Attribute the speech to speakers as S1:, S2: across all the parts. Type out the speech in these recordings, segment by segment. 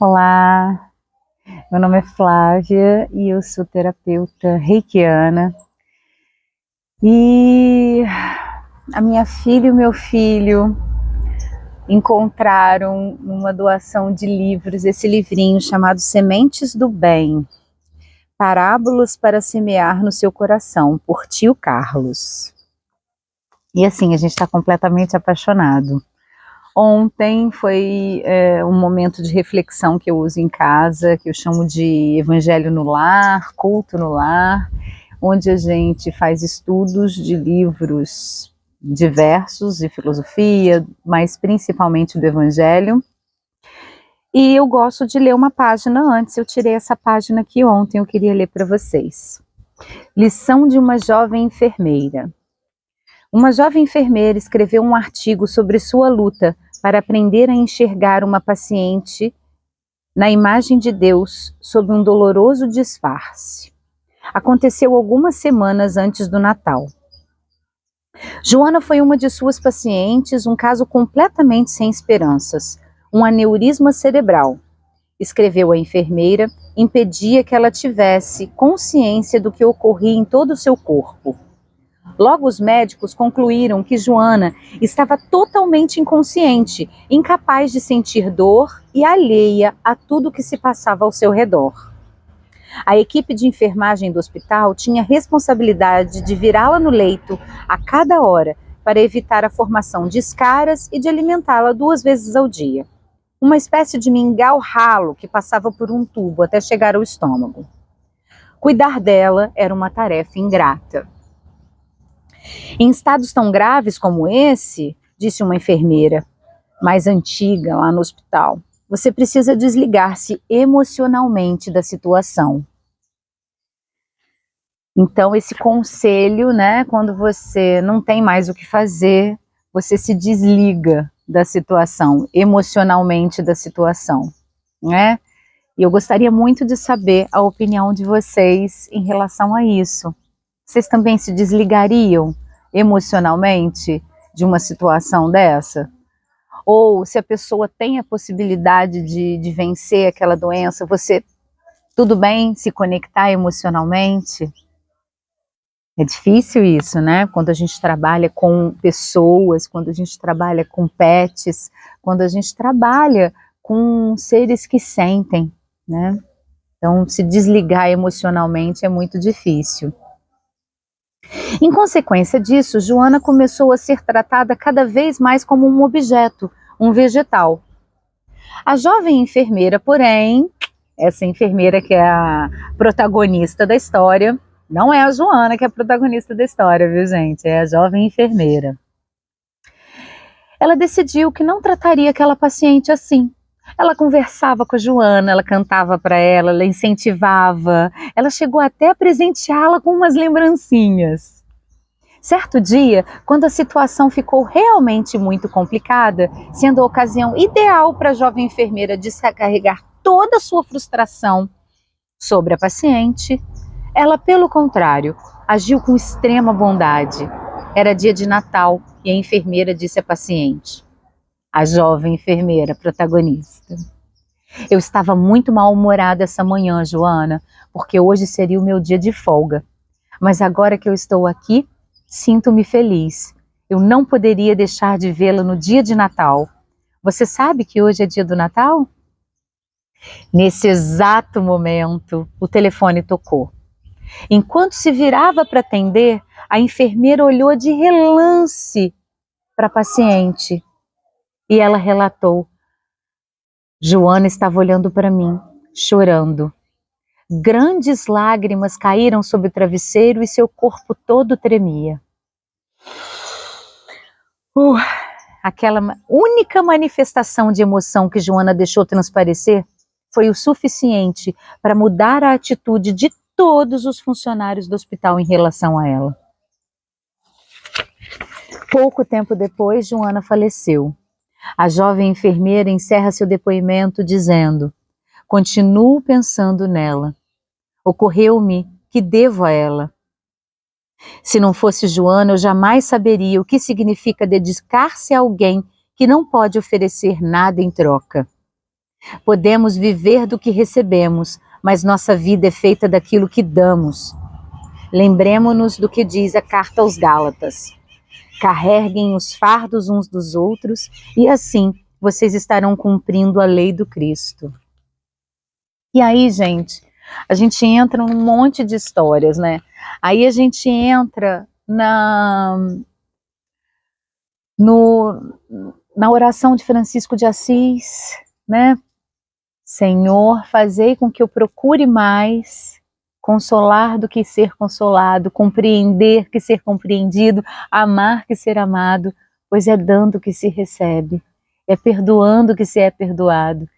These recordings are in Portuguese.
S1: Olá, meu nome é Flávia e eu sou terapeuta reikiana. E a minha filha e o meu filho encontraram uma doação de livros, esse livrinho chamado Sementes do Bem, Parábolas para Semear no Seu Coração, por Tio Carlos. E assim, a gente está completamente apaixonado. Ontem foi um momento de reflexão que eu uso em casa, que eu chamo de Evangelho no Lar, Culto no Lar, onde a gente faz estudos de livros diversos de filosofia, mas principalmente do Evangelho. E eu gosto de ler uma página antes, eu tirei essa página aqui ontem, eu queria ler para vocês. Lição de uma jovem enfermeira. Uma jovem enfermeira escreveu um artigo sobre sua luta para aprender a enxergar uma paciente na imagem de Deus sob um doloroso disfarce. Aconteceu algumas semanas antes do Natal. Joana foi uma de suas pacientes, um caso completamente sem esperanças, um aneurisma cerebral. Escreveu a enfermeira, impedia que ela tivesse consciência do que ocorria em todo o seu corpo. Logo os médicos concluíram que Joana estava totalmente inconsciente, incapaz de sentir dor e alheia a tudo que se passava ao seu redor. A equipe de enfermagem do hospital tinha a responsabilidade de virá-la no leito a cada hora para evitar a formação de escaras e de alimentá-la 2 vezes ao dia. Uma espécie de mingau ralo que passava por um tubo até chegar ao estômago. Cuidar dela era uma tarefa ingrata. Em estados tão graves como esse, disse uma enfermeira mais antiga lá no hospital, você precisa desligar-se emocionalmente da situação. Então esse conselho, né, quando você não tem mais o que fazer, você se desliga da situação, emocionalmente da situação, né? E eu gostaria muito de saber a opinião de vocês em relação a isso. Vocês também se desligariam emocionalmente de uma situação dessa? Ou se a pessoa tem a possibilidade de vencer aquela doença, você, tudo bem se conectar emocionalmente? É difícil isso, né? Quando a gente trabalha com pessoas, quando a gente trabalha com pets, quando a gente trabalha com seres que sentem, né? Então, se desligar emocionalmente é muito difícil. Em consequência disso, Joana começou a ser tratada cada vez mais como um objeto, um vegetal. A jovem enfermeira, porém, essa enfermeira que é a protagonista da história, não é a Joana que é a protagonista da história, viu, gente? É a jovem enfermeira. Ela decidiu que não trataria aquela paciente assim. Ela conversava com a Joana, ela cantava para ela incentivava, ela chegou até a presenteá-la com umas lembrancinhas. Certo dia, quando a situação ficou realmente muito complicada, sendo a ocasião ideal para a jovem enfermeira descarregar toda a sua frustração sobre a paciente, ela, pelo contrário, agiu com extrema bondade. Era dia de Natal e a enfermeira disse à paciente, a jovem enfermeira protagonista: eu estava muito mal-humorada essa manhã, Joana, porque hoje seria o meu dia de folga. Mas agora que eu estou aqui, sinto-me feliz. Eu não poderia deixar de vê-la no dia de Natal. Você sabe que hoje é dia do Natal? Nesse exato momento, o telefone tocou. Enquanto se virava para atender, a enfermeira olhou de relance para a paciente e ela relatou: Joana estava olhando para mim, chorando. Grandes lágrimas caíram sobre o travesseiro e seu corpo todo tremia. Aquela única manifestação de emoção que Joana deixou transparecer foi o suficiente para mudar a atitude de todos os funcionários do hospital em relação a ela. Pouco tempo depois, Joana faleceu. A jovem enfermeira encerra seu depoimento dizendo: continuo pensando nela. Ocorreu-me que devo a ela. Se não fosse Joana, eu jamais saberia o que significa dedicar-se a alguém que não pode oferecer nada em troca. Podemos viver do que recebemos, mas nossa vida é feita daquilo que damos. Lembremo-nos do que diz a carta aos Gálatas. Carreguem os fardos uns dos outros e assim vocês estarão cumprindo a lei do Cristo. E aí, gente, a gente entra num monte de histórias, né? Aí a gente entra na oração de Francisco de Assis, né? Senhor, fazei com que eu procure mais consolar do que ser consolado, compreender que ser compreendido, amar que ser amado, pois é dando que se recebe, é perdoando que se é perdoado,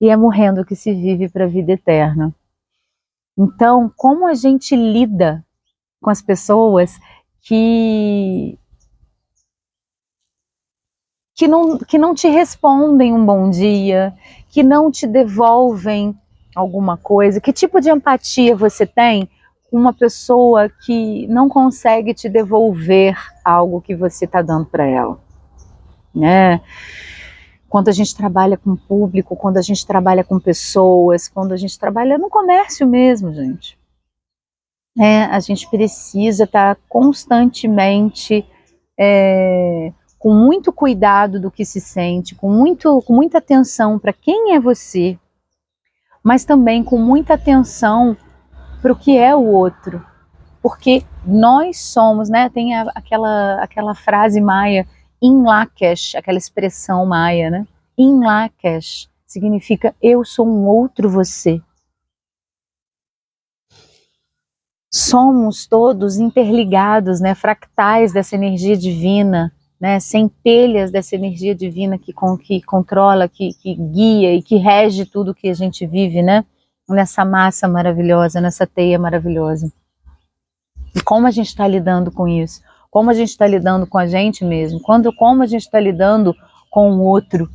S1: e é morrendo que se vive para a vida eterna. Então, como a gente lida com as pessoas que não te respondem um bom dia, que não te devolvem alguma coisa? Que tipo de empatia você tem com uma pessoa que não consegue te devolver algo que você está dando para ela? Né? Quando a gente trabalha com público, quando a gente trabalha com pessoas, quando a gente trabalha no comércio mesmo, gente. A gente precisa estar constantemente com muito cuidado do que se sente, com muita atenção para quem é você, mas também com muita atenção para o que é o outro, porque nós somos, né? Tem aquela frase maia, in Lakesh, aquela expressão maia, né? In Lakesh significa eu sou um outro você. Somos todos interligados, né? Fractais dessa energia divina, né? Centelhas dessa energia divina que controla, que guia e que rege tudo que a gente vive, né? Nessa massa maravilhosa, nessa teia maravilhosa. E como a gente está lidando com isso? Como a gente está lidando com a gente mesmo? Como a gente está lidando com o outro,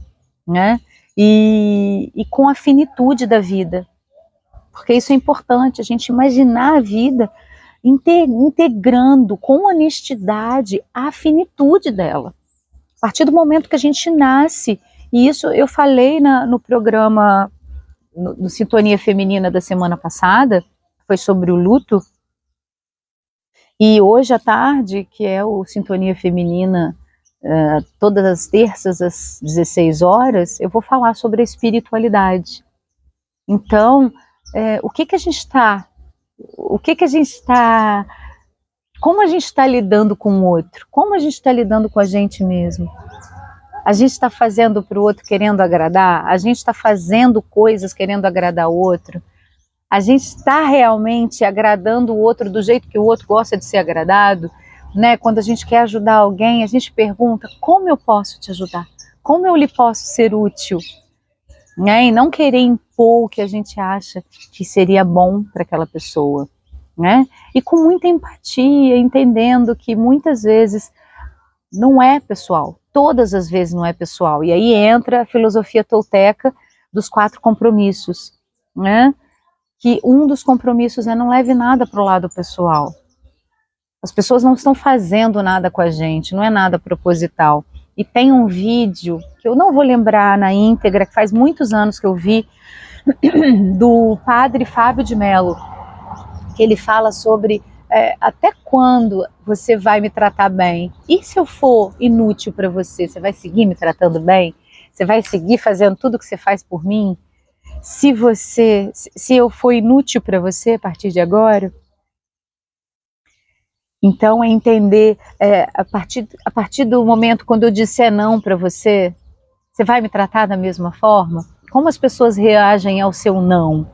S1: né? E com a finitude da vida. Porque isso é importante, a gente imaginar a vida integrando com honestidade a finitude dela. A partir do momento que a gente nasce, e isso eu falei no programa no Sintonia Feminina da semana passada, foi sobre o luto, e hoje à tarde, que é o Sintonia Feminina, todas as terças às 16 horas, eu vou falar sobre a espiritualidade. Então, como a gente está lidando com o outro? Como a gente está lidando com a gente mesmo? A gente está fazendo para o outro querendo agradar? A gente está fazendo coisas querendo agradar o outro? A gente está realmente agradando o outro do jeito que o outro gosta de ser agradado? Né? Quando a gente quer ajudar alguém, a gente pergunta, como eu posso te ajudar? Como eu lhe posso ser útil? Né? E não querer impor o que a gente acha que seria bom para aquela pessoa. Né? E com muita empatia, entendendo que muitas vezes não é pessoal, todas as vezes não é pessoal. E aí entra a filosofia tolteca dos 4 compromissos, né? Que um dos compromissos é não leve nada para o lado pessoal. As pessoas não estão fazendo nada com a gente, não é nada proposital. E tem um vídeo, que eu não vou lembrar na íntegra, que faz muitos anos que eu vi, do padre Fábio de Mello, que ele fala sobre até quando você vai me tratar bem? E se eu for inútil para você, você vai seguir me tratando bem? Você vai seguir fazendo tudo que você faz por mim? Se eu for inútil para você a partir de agora? Então é entender, a partir do momento quando eu disser não para você, você vai me tratar da mesma forma? Como as pessoas reagem ao seu não,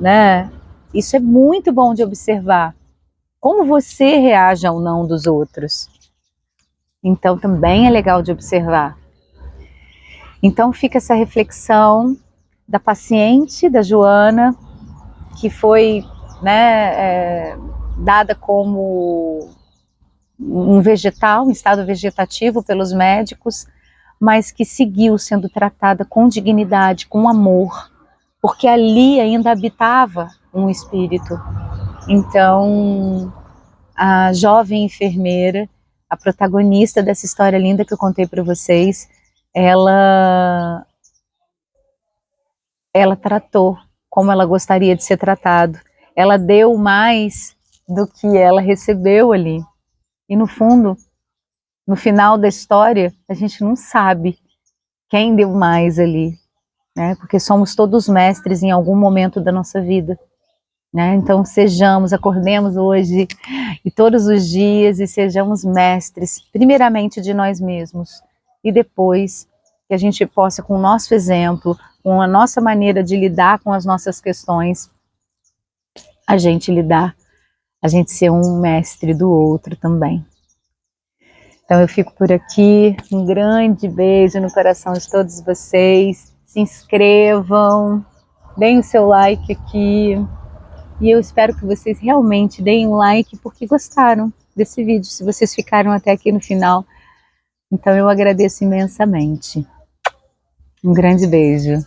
S1: né? Isso é muito bom de observar. Como você reage ao não dos outros? Então também é legal de observar. Então fica essa reflexão da paciente, da Joana, que foi, né, dada como um vegetal, um estado vegetativo pelos médicos, mas que seguiu sendo tratada com dignidade, com amor, porque ali ainda habitava um espírito. Então, a jovem enfermeira, a protagonista dessa história linda que eu contei para vocês, ela ela tratou como ela gostaria de ser tratado. Ela deu mais do que ela recebeu ali. E no fundo, no final da história, a gente não sabe quem deu mais ali, né? Porque somos todos mestres em algum momento da nossa vida, né? Então sejamos, acordemos hoje e todos os dias e sejamos mestres, primeiramente de nós mesmos, e depois que a gente possa, com o nosso exemplo, com a nossa maneira de lidar com as nossas questões, a gente ser um mestre do outro também. Então eu fico por aqui, um grande beijo no coração de todos vocês, se inscrevam, deem o seu like aqui, e eu espero que vocês realmente deem um like porque gostaram desse vídeo, se vocês ficaram até aqui no final, então eu agradeço imensamente. Um grande beijo.